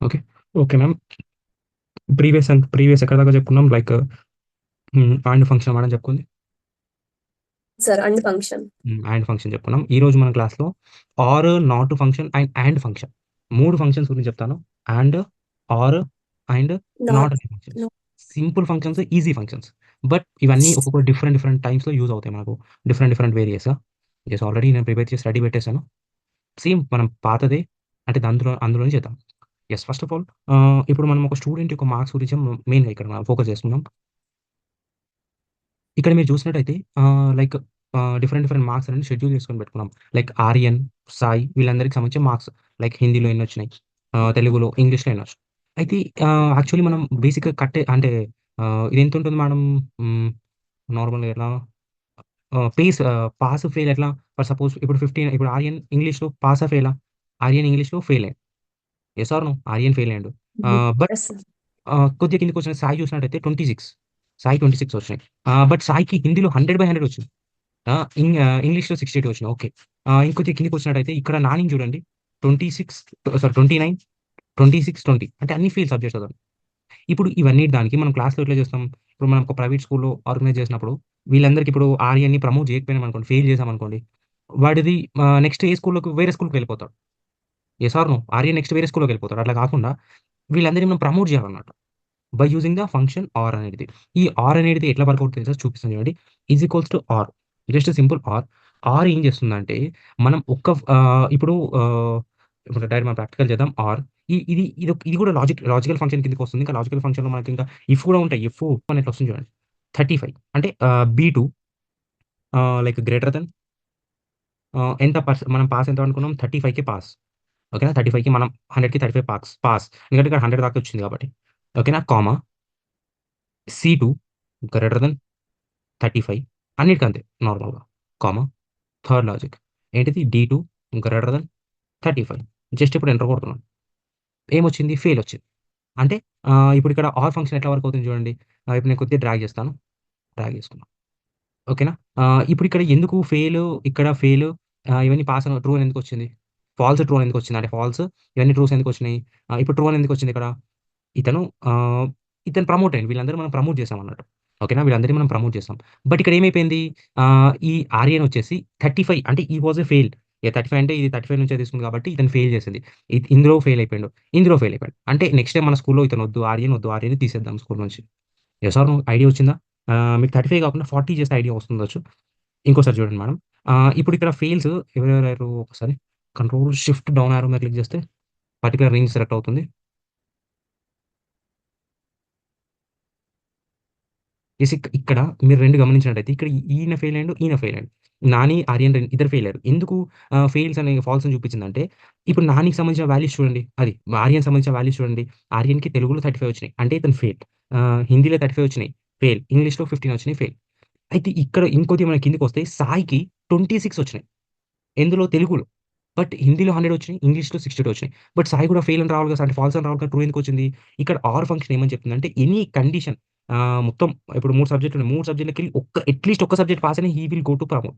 Okay. Okay ma'am. Previous ఎక్కడి దాకా చెప్పుకున్నాం? లైక్ అండ్ ఫంక్షన్ వాడని చెప్పుకుంది. Sir and function. And function చెప్పుకున్నాం. ఈ రోజు మన క్లాస్‌లో or, not function and function 3 functions గురించి చెప్తాను. And, or and not not. అనే functions. Simple functions, easy functions. But ఇవన్నీ ఒక్కొక్క డిఫరెంట్ డిఫరెంట్ టైమ్స్‌లో యూజ్ అవుతాయి మనకు. Different different varies. ఆల్రెడీ నేను ప్రిపేర్ చేసి రెడీ పెట్టేసాను. సేమ్ మనం పాతదే అంటే అందులోనే చేద్దాం. ఫస్ట్ ఆఫ్ ఆల్ ఇప్పుడు మనం ఒక స్టూడెంట్ యొక్క మార్క్స్ గురించి మెయిన్‌గా ఇక్కడ మనం ఫోకస్ చేసుకుందాం. ఇక్కడ మీరు చూసినట్టయితే లైక్ డిఫరెంట్ డిఫరెంట్ మార్క్స్ అనేవి షెడ్యూల్ చేసుకొని పెట్టుకున్నాం. లైక్ ఆర్యన్, సాయి వీళ్ళందరికి సంబంధించిన మార్క్స్. లైక్ హిందీలో ఎన్నొచ్చినాయి, తెలుగులో, ఇంగ్లీష్‌లో ఎన్నొచ్చినాయి. అయితే యాక్చువల్లీ మనం బేసిక్‌గా అంటే ఇదెంతుంటుంది మేడం? హ్మ్. నార్మల్‌గా ఎలా పాస్, ఫెయిల్ ఎట్లా? ఫర్ సపోజ్ ఇప్పుడు 15 ఇప్పుడు ఆర్యన్ ఇంగ్లీష్‌లో పాసా? ఫెయిలా? ఆర్యన్ ఇంగ్లీష్‌లో ఫెయిలే. Yes or no? ఆర్యన్ ఫెయిలే అండి. But yes sir. కొద్దిగా కిందకొచ్చిన సాయి చూసినట్టయితే 26, సాయి 26 వచ్చినాయి. బట్ సాయికి హిందీలో 100/100 వచ్చింది. ఇంగ్లీష్‌లో 62 వచ్చినాయి. ఓకే. ఇంకొద్దిగా కిందకొచ్చినట్టయితే ఇక్కడ నానిని చూడండి. 26 సారీ 29, 26, 20 అంటే అన్ని ఫెయిల్ సబ్జెక్ట్స్ అతను. ఇప్పుడు ఇవన్నిటి దానికి మనం క్లాస్‌లో ఎట్లా చేస్తాం? ఇప్పుడు మనం ఒక ప్రైవేట్ స్కూల్‌లో ఆర్గనైజ్ చేసినప్పుడు వీళ్ళందరికి ఇప్పుడు ఆర్యన్‌ని ప్రమోట్ చేయకపోయినామనుకోండి, ఫెయిల్ చేసామనుకోండి, వాడిది నెక్స్ట్ ఏ స్కూల్‌లోకి వేరే స్కూల్‌కి వెళ్ళిపోతాడు. Yes or no? Aryan next వేరే స్కూల్‌లోకెళ్ళిపోతాడు. అట్లా కాకుండా వీళ్ళందరిని మనం ప్రమోట్ చేయాలన్నమాట. By using the function R అనేది. ఈ ఆర్ అనేది ఎట్లా వర్క్ అవుతుందో తెలుసా? చూపిస్తాను చూడండి. Is equals to R. Just simple R. R ఏం చేస్తుందంటే మనం ఇప్పుడు డైరెక్ట్ మనం ప్రాక్టికల్ చేద్దాం. ఆర్ ఇది కూడా లాజికల్ ఫంక్షన్ కిందకి వస్తుంది. ఇంకా లాజికల్ ఫంక్షన్‌లో మనకి ఇంకా ఇఫ్ కూడా ఉంటాయి. ఇఫ్ అని ఇట్లా వస్తుంది చూడండి. 35 అంటే బీ2 లైక్ గ్రేటర్ థాన్ ఎంత మనం పాస్ ఎంత అనుకున్నాం? 35కి పాస్. ఓకేనా? 35కి మనం 100కి 35 పాస్. ఎందుకంటే ఇక్కడ 100 దాకా వచ్చింది కాబట్టి. ఓకేనా? కామా సి2 గ్రేటర్ థాన్ 35 అన్నిటికంతే నార్మల్‌గా. కామా థర్డ్ లాజిక్ ఏంటిది? డి2 గ్రేటర్ థాన్ 35. జస్ట్ ఇప్పుడు ఎంటర్ కొడుతున్నాను. ఏమొచ్చింది? ఫెయిల్ వచ్చింది. అంటే ఇప్పుడు ఇక్కడ ఆర్ ఫంక్షన్ ఎట్లా వర్క్ అవుతుంది చూడండి. ఇప్పుడు నేను కొద్దిగా డ్రాగ్ చేస్తాను. డ్రాగ్ చేసుకున్నా. ఓకేనా? ఇప్పుడు ఇక్కడ ఎందుకు ఫెయిలు, ఇక్కడ ఫెయిలు, ఇవన్నీ పాస్ అని ట్రూ అని ఎందుకొచ్చింది? ఫాల్స్, ట్రూ అని ఎందుకొచ్చింది? అంటే ఫాల్స్ ఇవన్నీ ట్రూస్ ఎందుకొచ్చినాయి? ఇప్పుడు ట్రూ అని ఎందుకొచ్చింది ఇక్కడ? ఇతను ఆహ్, ఇతను ప్రమోట్ అయ్యిండు. వీళ్ళందరూ మనం ప్రమోట్ చేసామన్నట్టు. ఓకేనా? వీళ్ళందరిని మనం ప్రమోట్ చేసాం. బట్ ఇక్కడ ఏమైపోయింది? ఈ ఆర్యన్ వచ్చేసి 35 అంటే హి వాస్ ఎ ఫెయిల్. 35 అంటే ఇది 35 నుంచే తీసుకుంది కాబట్టి ఇతను ఫెయిల్ చేసింది. ఇందులో ఫెయిల్ అయిపోయిండు. ఇందులో ఫెయిల్ అయిపోయాడు. అంటే నెక్స్ట్ టైమ్ మన స్కూల్‌లో ఇతను వద్దు, ఆర్యన్ వద్దు. ఆర్యన్‌ని తీసేద్దాం స్కూల్ నుంచి. Yes or no? ఐడియా వచ్చిందా? మీకు 35 కాకుండా 40 చేస్తే ఐడియా వస్తుండొచ్చు. ఇంకోసారి చూడండి మేడం. ఇప్పుడు ఇక్కడ ఫెయిల్స్ ఎవరెవరు ఒకసారి కంట్రోల్ షిఫ్ట్ డౌన్ యారో మీద క్లిక్ చేస్తే పర్టిక్యులర్ రేంజ్ సెలెక్ట్ అవుతుంది. ఇక్కడ మీరు 2 గమనించినట్టయితే ఇక్కడ ఈయన ఫెయిల్ అయ్యిండు. ఈయన ఫెయిల్ అయ్యిండు. నాని, ఆర్యన్ ఇద్దరు ఫెయిల్ అయ్యారు. ఎందుకు ఫెయిల్స్ అని ఫాల్స్ అని చూపించిందంటే, ఇప్పుడు నానికి సంబంధించిన వాల్యూస్ చూడండి. అది ఆర్యన్‌కి సంబంధించిన వాల్యూస్ చూడండి. ఆర్యన్‌కి తెలుగులో 35 వచ్చినాయి. అంటే ఇతను ఫెయిల్. హిందీలో 35 వచ్చినాయి. ఫెయిల్. ఇంగ్లీష్‌లో 15 వచ్చినాయి. ఫెయిల్. అయితే ఇక్కడ ఇంకోటి మనం కిందకొస్తే సాయికి 26 వచ్చినాయి. ఎందులో? తెలుగులో. బట్ హిందీలో 100 వచ్చినాయి. ఇంగ్లీష్‌లో 62 వచ్చినాయి. బట్ సాయి కూడా ఫెయిల్ అని రావాలి కదా! అంటే ఫాల్స్ అని రావాలి కదా! ట్రూ ఎందుకొచ్చింది? ఇక్కడ ఆర్ ఫంక్షన్ ఏమని చెప్తుందంటే ఎనీ కండిషన్ మొత్తం ఇప్పుడు 3 సబ్జెక్టులు ఉన్నాయి. 3 సబ్జెక్ట్‌లకెళ్ళి అట్‌లీస్ట్ ఒక్క సబ్జెక్ట్ పాస్ అయినా he will go to promote.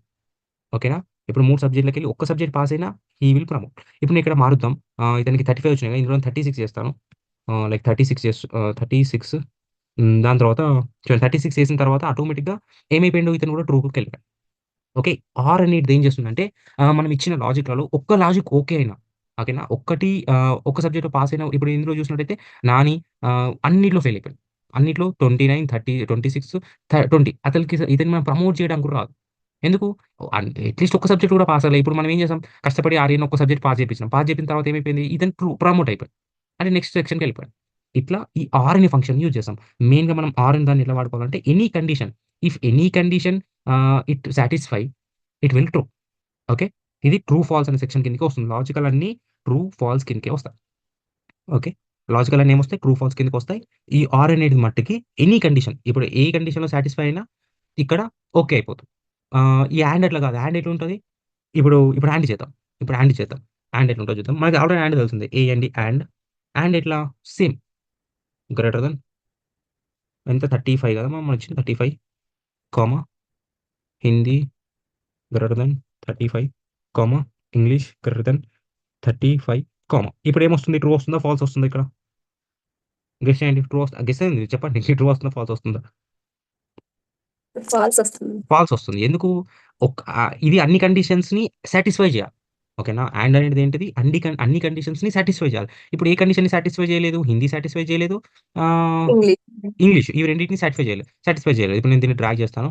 ఓకేనా? ఇప్పుడు 3 సబ్జెక్ట్‌లకెళ్ళి ఒక్క సబ్జెక్ట్ పాస్ అయినా హి విల్ ప్రమోట్. ఇప్పుడు నేను ఇక్కడ మారుద్దాం. ఇతనికి 35 వచ్చినాయి కదా! ఇందులో 36 చేస్తాను. లైక్ 36 దాని తర్వాత చూడండి 36 చేసిన తర్వాత ఆటోమేటిక్‌గా ఏమైపోయిండు? ఇతను కూడా ట్రూ‌కెళ్ళిపోయాడు. ఓకే. ఆర్ అనేటిది ఏం చేస్తుందంటే మనం ఇచ్చిన లాజిక్‌లలో ఒక్క లాజిక్ ఓకే అయినా, ఓకేనా? ఒక్క సబ్జెక్ట్‌లో పాస్ అయిన ఇప్పుడు ఇందులో చూసినట్టయితే నాని అన్నిట్లో ఫెయిల్ అయిపోయాడు. అన్నిట్లో 29, 30, 26, 20 ఇతన్ని మనం ప్రమోట్ చేయడానికి కూడా రాదు. ఎందుకు? అట్‌లీస్ట్ ఒక్క సబ్జెక్ట్ కూడా పాస్ అవ్వలే. ఇప్పుడు మనం ఏం చేసాం? కష్టపడి ఆర్యన్ ఒక్క సబ్జెక్ట్ పాస్ చేపించినాం. పాస్ చేపిన తర్వాత ఏమైపోయింది? ఇతను ప్రమోట్ అయిపోయాడు. అంటే నెక్స్ట్ సెక్షన్‌కెళ్ళిపోయాడు. ఇట్లా ఈ ఆర్ అనే ఫంక్షన్ యూజ్ చేసాం. మెయిన్‌గా మనం ఆర్ అనే దాన్ని ఎట్లా వాడుకోవాలంటే any condition, if any condition it satisfy it will true. Okay. ఇది ట్రూ, ఫాల్స్ అనే సెక్షన్ కిందకే వస్తుంది. లాజికల్ అన్నీ ట్రూ, ఫాల్స్ కిందకే వస్తాయి. ఓకే. లాజికల్ అన్నీ ఏమొస్తాయి? ట్రూ, ఫాల్స్ కిందకొస్తాయి. ఈ ఆర్ అనేది మట్టికి ఎనీ కండిషన్ ఇప్పుడు ఏ కండిషన్‌లో సాటిస్ఫై అయినా ఇక్కడ ఓకే అయిపోతుంది. ఈ యాండ్ అట్లా కాదు. యాండ్ ఎట్లుంటది? ఇప్పుడు యాండ్ చేద్దాం. ఇప్పుడు యాండ్ చేద్దాం. యాండ్ ఎట్లుంటదో చూద్దాం. మనకి ఆల్రెడీ యాండ్ తెలిసిందే. A and and. యాండ్ ఎట్లా? సేమ్ గ్రేటర్ థాన్ ఎంత 35 కదా! మనమొచ్చింది 35, comma Hindi greater than 35, comma English greater than 35. Comma. ఇప్పుడేమొస్తుంది? ట్రూ వస్తుందా? ఫాల్స్ వస్తుందా ఇక్కడ? గెస్ చేయండి. గెస్ అయింది చెప్పండి. ట్రూ వస్తుందా? ఫాల్స్ వస్తుందా? ఫాల్స్ వస్తుంది. ఫాల్స్ వస్తుంది. ఎందుకు? ఇది అన్ని కండిషన్స్‌ని సాటిస్ఫై చేయాలి. ఓకేనా? అండ్ అనేది ఏంటిది? అన్ని కండిషన్స్‌ని సాటిస్ఫై చేయాలి. ఇప్పుడు ఏ కండిషన్‌ని సాటిస్ఫై చేయలేదు? హిందీ సాటిస్ఫై చేయలేదు. ఆహ్, ఇంగ్లీష్. ఇంగ్లీష్ ఇవి రెండిటిని సాటిస్ఫై చేయలేదు. ఇప్పుడు నేను దీన్ని డ్రాగ్ చేస్తాను.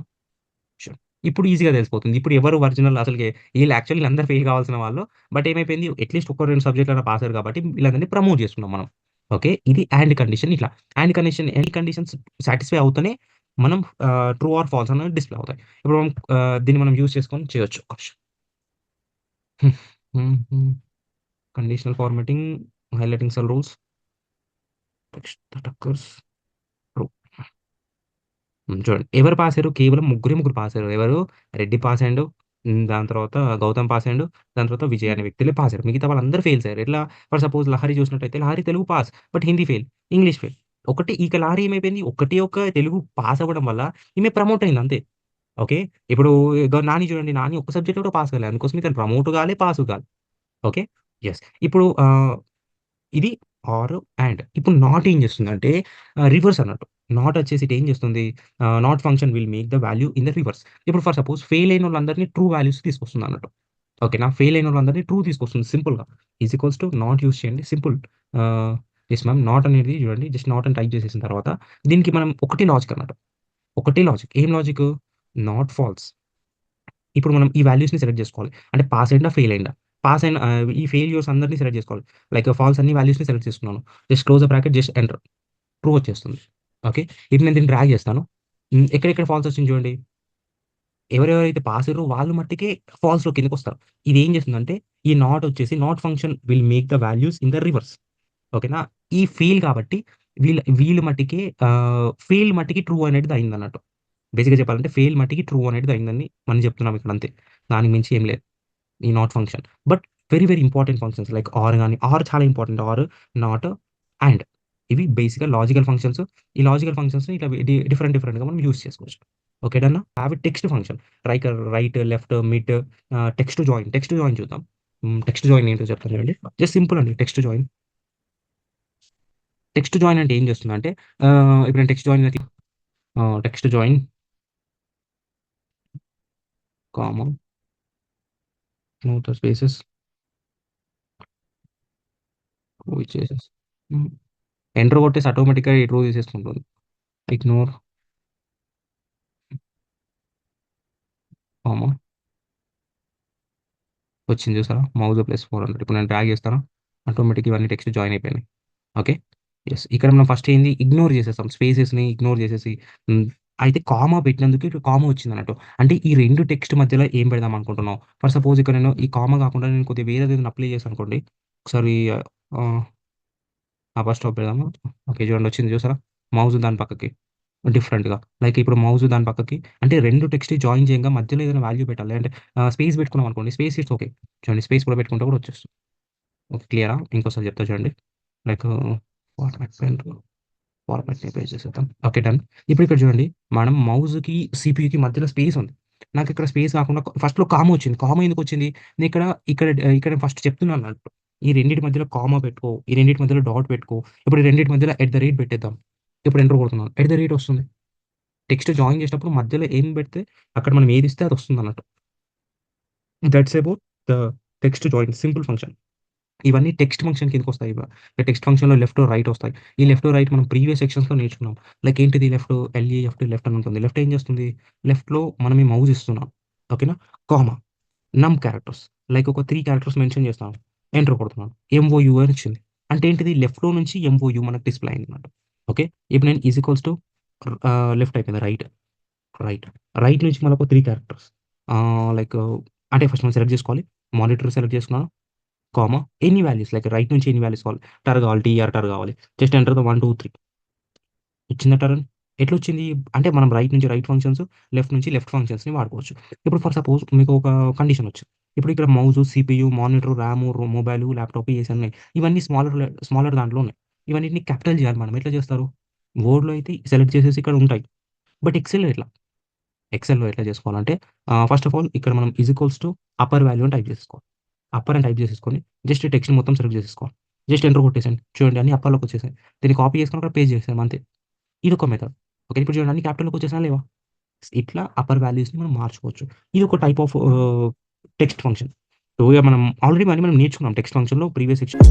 షూర్. ఇప్పుడు ఈజీగా తెలిసిపోతుంది. ఇప్పుడు ఎవరు ఒరిజినల్ అసలకి ఈళ్ళు యాక్చువల్లీ వీళ్ళందరూ ఫెయిల్ కావాల్సిన వాళ్ళు. బట్ ఏమైపోయింది అట్‌లీస్ట్ ఒక్కో 2 సబ్జెక్ట్‌లైనా పాస్ అయ్యారు కాబట్టి వీళ్ళందరిని ప్రమోట్ చేసుకున్నాం మనం. ఓకే. ఇది అండ్ కండిషన్ ఇట్లా. అండ్ కండిషన్ ఎన్ని కండిషన్స్ సాటిస్ఫై అవుతేనే మనం ట్రూ ఆర్ ఫాల్స్ అనేవి డిస్‌ప్లే అవుతాయి. ఇప్పుడు మనం దీన్ని మనం యూజ్ చేసుకొని చేయొచ్చు. Conditional formatting, highlighting cell rules, text that occurs true. చూడండి. ఎవరు పాసయ్యారు? కేవలం ముగ్గురు పాసయ్యారు. ఎవరు? రెడ్డి పాసయిండు. దాని తర్వాత గౌతమ్ పాసయిండు. దాని తర్వాత విజయ్ అనే వ్యక్తులే పాసయ్యారు. మిగతా వాళ్ళందరూ ఫెయిల్స్ అయ్యారు. ఎట్లా? ఫర్ సపోజ్ లహరి చూసినట్టయితే Lahari Telugu pass. But Hindi fail. English fail. ఒకటి ఇక లహరి ఏమైపోయింది? ఒకటే ఒక్క తెలుగు పాస్ అవ్వడం వల్ల ఈమె ప్రమోట్ అయింది అంతే. ఓకే. ఇప్పుడు నాని చూడండి. నాని ఒక్క సబ్జెక్ట్‌లో కూడా పాస్ కాలే. అందుకోసం ఇతను ప్రమోట్ కాలే, పాసు కాలే. ఓకే. యెస్. ఇప్పుడు ఇది ఆర్ అండ్. ఇప్పుడు నాట్ ఏం చేస్తుందంటే రివర్స్ అన్నట్టు. నాట్ వచ్చేసి ఇటు ఏం చేస్తుంది? Not function will make the value in the reverse. ఇప్పుడు ఫర్ సపోజ్ ఫెయిల్ అయినోళ్ళందరిని ట్రూ వాల్యూస్ తీసుకొస్తుందన్నట్టు. ఓకేనా? ఫెయిల్ అయినోళ్ళందరిని ట్రూ తీసుకొస్తుంది సింపుల్‌గా. Is equals to not use చేయండి. Simple. Ah, yes ma'am. Not అనేది చూడండి జస్ట్ నాట్ అని టైప్ చేసేసిన తర్వాత దీనికి మనం ఒకటే లాజిక్ అన్నట్టు. ఒకటే లాజిక్. ఏం లాజిక్? Not falls. ఇప్పుడు మనం ఈ వాల్యూస్‌ని సెలెక్ట్ జేసుకోవాలి. అంటే పాస్ అయిండా? ఫెయిల్ అయిండా? పాస్ అయిన ఈ ఫెయిల్యూర్స్ అందరిని సెలెక్ట్ జేసుకోవాలి. లైక్ ఫాల్స్ అన్ని వాల్యూస్‌ని సెలెక్ట్ చేసుకున్నాను. Just close the bracket, just enter. True వచ్చేస్తుంది. ఓకే. ఇప్పుడు నేను దీన్ని డ్రాగ్ చేస్తాను. ఎక్కడెక్కడ ఫాల్స్ వచ్చింది చూడండి. ఎవరెవరైతే పాస్ అయ్యారో వాళ్ళు మట్టికే ఫాల్స్‌లో కిందకొస్తారు. ఇదేం చేస్తుందంటే ఈ నాట్ వచ్చేసి not function will make the values in the reverse. ఓకేనా? ఈ ఫెయిల్ కాబట్టి వీళ్ళు మట్టికే ఫెయిల్ మట్టికి ట్రూ అనేది అయిందన్నట్టు. బేసిక్‌గా చెప్పాలంటే ఫెయిల్ మట్టికి ట్రూ అనేది అయిందని మనం చెప్తున్నాం ఇక్కడ అంతే. దానికి మించి ఏం లేదు. ఈ not function. But very, very important functions like or గాని, ఆర్ చాలా ఇంపార్టెంట్. ఆర్, నాట్, అండ్ ఇవి బేసిక్‌గా లాజికల్ ఫంక్షన్స్. ఈ లాజికల్ ఫంక్షన్స్‌ని ఇట్లా డిఫరెంట్, డిఫరెంట్‌గా మనం యూజ్ చేసుకోవచ్చు. ఓకే డన్నా? Have a text function. Right, left, mid, text join చూద్దాం. టెక్స్ట్ జాయిన్ ఏంటో చెప్తాను చూడండి. జస్ట్ సింపుల్ అండి టెక్స్ట్ జాయిన్. టెక్స్ట్ జాయిన్ అంటే ఏం చేస్తుందంటే ఇప్పుడు నేను text join comma no spaces ఇచ్చేసేసి ఎంటర్ కొట్టేసి ఆటోమేటిక్‌గా ఈ ట్రూ తీసేసుకుంటుంది. ఇగ్నోర్ కామా వచ్చింది చూసారా? మౌస్ ప్లస్ 400 ఇప్పుడు నేను డ్రాగ్ చేస్తాను. ఆటోమేటిక్‌గా ఇవన్నీ టెక్స్ట్ జాయిన్ అయిపోయినాయి. ఓకే. యెస్. ఇక్కడ మనం ఫస్ట్ ఏంది ఇగ్నోర్ చేసేసాం. స్పేసెస్‌ని ఇగ్నోర్ చేసేసి హ్మ్. అయితే కామా పెట్టినందుకు ఇక్కడ కామా వచ్చిందన్నట్టు. అంటే ఈ 2 టెక్స్ట్ మధ్యలో ఏం పెడదాం అనుకుంటున్నావు? ఫర్ సపోజ్ ఇక్కడ నేను ఈ కామా కాకుండా నేను కొద్దిగా వేరేదేదైనా అప్లై చేశాననుకోండి. ఒకసారి ఆహ్, ఫస్ట్ స్టాప్ పెడదామా? ఓకే. చూడండి వచ్చింది చూసారా? మౌస్ దాని పక్కకి. డిఫరెంట్‌గా. లైక్ ఇప్పుడు మౌస్ దాని పక్కకి అంటే 2 టెక్స్ట్ జాయిన్ చేయంగా మధ్యలో ఏదైనా వాల్యూ పెట్టాలి. అంటే స్పేస్ పెట్టుకున్నాం అనుకోండి. Space it's okay. చూడండి స్పేస్ కూడా పెట్టుకుంటే కూడా వచ్చేస్తుంది. ఓకే. క్లియరా? ఇంకోసారి చెప్తా చూడండి. లైక్ ఫార్మాట్ పెన్ ఫార్మాట్‌ని పేస్ట్ చేసేద్దాం. Okay done. ఇప్పుడు ఇక్కడ చూడండి మనం మౌస్‌కి, సీపీయూకి మధ్యలో స్పేస్ ఉంది. నాకిక్కడ స్పేస్ కాకుండా ఫస్ట్‌లో కామా వచ్చింది. కామా ఎందుకొచ్చింది? నేనిక్కడ ఇక్కడ ఫస్ట్ చెప్తున్నాను అన్నట్టు. ఈ రెండిటి మధ్యలో కామా పెట్టుకో. ఈ రెండిటి మధ్యలో డాట్ పెట్టుకో. ఇప్పుడు ఈ రెండిటి మధ్యలో ఎట్ ద రేట్ పెట్టేద్దాం. ఇప్పుడు ఎంటర్ కొడుతున్నాను. ఎట్ ద రేట్ వస్తుంది. టెక్స్ట్ జాయిన్ చేసేటప్పుడు మధ్యలో ఏం పెడితే అక్కడ మనం ఏదిస్తే అది వస్తుందన్నట్టు. That's about the text join simple function. ఇవన్నీ టెక్స్ట్ ఫంక్షన్ కిందకొస్తాయి. టెక్స్ట్ ఫంక్షన్‌లో లెఫ్ట్, రైట్ ఒస్తాయి. ఈ లెఫ్ట్, రైట్ మనం ప్రీవియస్ సెక్షన్స్‌లో నేర్చుకున్నాం. లైక్ ఏంటిది లెఫ్ట్, లెఫ్ట్ అని ఉంటుంది. లెఫ్ట్ ఏం చేస్తుంది? లెఫ్ట్‌లో మనం ఈ మౌస్ ఇస్తున్నాం. ఓకేనా? కామా, నమ్ క్యారెక్టర్స్ లైక్ ఒక 3 క్యారెక్టర్స్ మెన్షన్ చేస్తాను. ఎంటర్ కొడుతున్నాను. ఎంఓయూ అని వచ్చింది. అంటే ఏంటిది లెఫ్ట్‌లో నుంచి ఎంఓయూ మనకు డిస్‌ప్లే అయిందన్నమాట. ఓకే. ఇప్పుడు నేను ఈజ్ ఈక్వల్స్ టు లెఫ్ట్ అయిపోయింది. రైట్. రైట్ నుంచి మళ్ళొక 3 క్యారెక్టర్స్. లైక్ అంటే ఫస్ట్ మనం సెలెక్ట్ చేసుకోవాలి. మానిటర్ సెలెక్ట్ చేసుకున్నాను. Comma any values like right నుంచి ఎన్ని వాల్యూస్ కావాలి. టర్ కావాలి, టర్ కావాలి. జస్ట్ ఎంటర్ ద 1, 2, 3 వచ్చిందా టర్న్? ఎట్లొచ్చింది? అంటే మనం రైట్ నుంచి రైట్ ఫంక్షన్స్, లెఫ్ట్ నుంచి లెఫ్ట్ ఫంక్షన్స్‌ని వాడుకోవచ్చు. ఇప్పుడు ఫర్ సపోజ్ మీకు ఒక కండిషన్ వచ్చింది. ఇప్పుడు ఇక్కడ mouse, CPU, monitor, RAM, mobile, laptop AC ఉన్నాయి. ఇవన్నీ స్మాలర్ దాంట్లో ఉన్నాయి. ఇవన్నిటిని క్యాపిటల్ చేయాలి మనం. ఎట్లా చేస్తారు? వర్డ్‌లో అయితే సెలెక్ట్ చేసేసి ఇక్కడ ఉంటాయి. బట్ ఎక్సెల్‌లో ఎట్లా చేసుకోవాలంటే ఫస్ట్ ఆఫ్ ఆల్ ఇక్కడ మనం is equals to upper value అని టైప్ చేసుకోవాలి. అప్పర్ అని టైప్ చేసేసుకొని జస్ట్ టెక్స్ట్‌ని మొత్తం సెలెక్ట్ చేసేసుకోవాలి. జస్ట్ ఎంటర్ కొట్టేసేయండి. చూడండి అన్నీ అప్పర్‌లోకి వచ్చేసాయి. దీన్ని కాపీ చేసుకొని అక్కడ పేస్ట్ చేసేసాం అంతే. ఇదొక మెథడ్. ఓకే. ఇప్పుడు చూడండి అన్ని క్యాపిటల్‌లోకి వచ్చేసాయా లేవా? ఇట్లా అప్పర్ వాల్యూస్‌ని మనం మార్చుకోవచ్చు. ఇదొక type of text function. So, ఇగ మనం ఆల్రెడీ మళ్ళీ మనం నేర్చుకున్నాం టెక్స్ట్ ఫంక్షన్‌లో ప్రీవియస్ సెక్షన్